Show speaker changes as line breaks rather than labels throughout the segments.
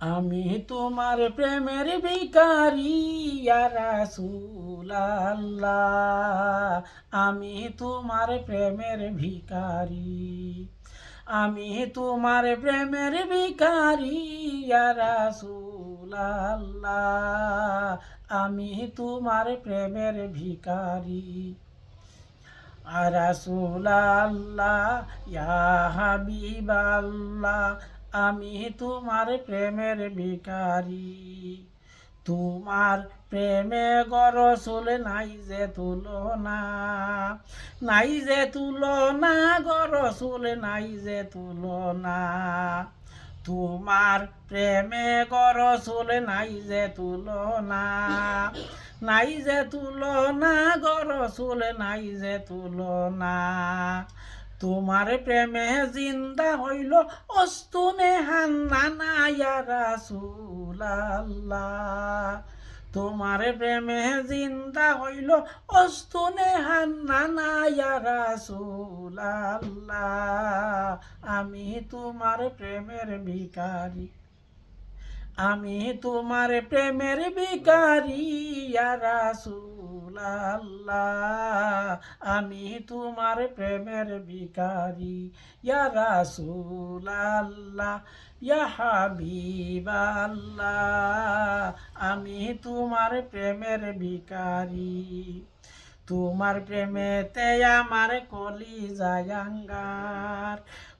আমি তোমার প্রেমের ভিখারি ইয়া রাসূলাল্লাহ, আমি তোমার প্রেমের ভিখারি। আমি তোমার প্রেমের ভিখারি ইয়া রাসূলাল্লাহ, আমি তোমার প্রেমের ভিখারি। রাসূলাল্লাহ ইয়া হাবিবাল্লাহ, আমি তোমার প্রেমের ভিখারি। তোমার প্রেমে গো রাসূল নাই যে তুলনা, নাই যে তুলনা গো রাসূল নাই যে তুলনা। তোমার প্রেমে গো রাসূল নাই যে তুলনা, নাই যে তুলনা গো রাসূল নাই যে তুলনা। তোমার প্রেমে জিন্দা হইল অস্তুনে হান্নানা ইয়া রাসূলাল্লাহ, তোমার প্রেমে জিন্দা হইল অস্তুনে হান্নানা ইয়া রাসূলাল্লাহ, আমি তোমার প্রেমের ভিখারি। আমি তোমার প্রেমের ভিখারি ইয়া রাসূলাল্লাহ, আমি তোমার প্রেমের ভিখারি। ইয়া রাসূলাল্লাহ ইয়া হাবিবাল্লাহ, আমি তোমার প্রেমের ভিখারি। তোমার প্রেমেতে আমার কলিজায় আঙ্গার,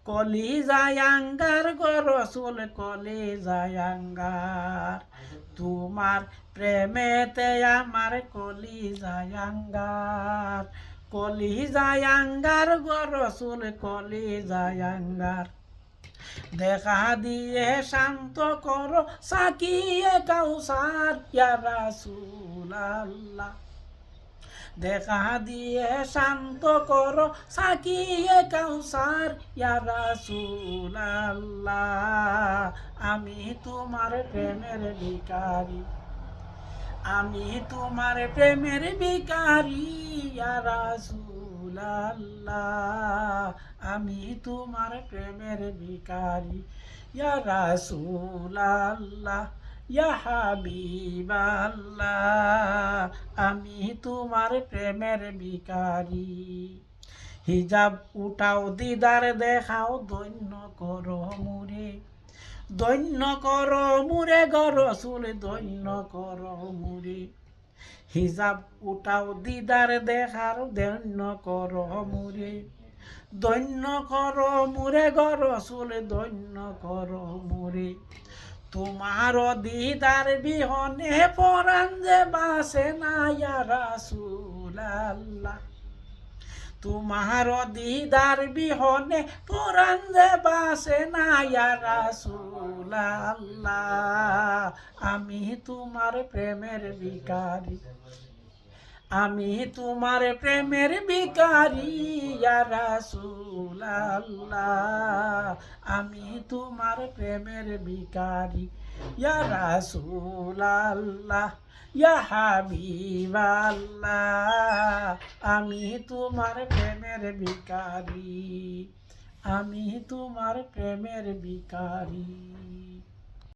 কলিজায় আঙ্গার গো রাসূল কলিজায় আঙ্গার। তোমার প্রেমেতে আমার কলিজায় আঙ্গার, কলিজায় আঙ্গার গো রাসূল কলিজায় আঙ্গার। দেখা দিয়ে শান্ত করো সাকিয়ে কাউসার ইয়া রাসূলাল্লাহ, দেখা দিয়ে শান্ত করো সাকিয়ে কাউসার ইয়া রাসূলাল্লাহ, আমি তোমার প্রেমের ভিখারি। আমি তোমার প্রেমের ভিখারি ইয়া রাসূলাল্লাহ, আমি তোমার প্রেমের ভিখারি। ইয়া রাসূলাল্লাহ ইয়া হাবিবাল্লাহ, আমি তোমার প্রেমের ভিখারি। হিজাব উঠাও দিদার দেখাও ধন্য করো মুরে, ধন্য করো মুরে গো রাসূল ধন্য করো মুরে। হিজাব উঠাও দিদার দেখার ধন্য করো মুরে, ধন্য করো মুরে গো রাসূল ধন্য করো মুরে। তোমার দিদার বিহনে পরাণ যে বাসে না ইয়া রাসূলাল্লাহ, তোমার দিদার বিহনে পরাণ যে বাসে না ইয়া রাসূলাল্লাহ, আমি তোমার প্রেমের ভিখারি। আমি তোমার প্রেমের ভিখারি ইয়া রাসূলাল্লাহ, আমি তোমার প্রেমের ভিখারি। ইয়া রাসূলাল্লাহ ইয়া হাবিবাল্লাহ, আমি তোমার প্রেমের ভিখারি। আমি তোমার প্রেমের ভিখারি।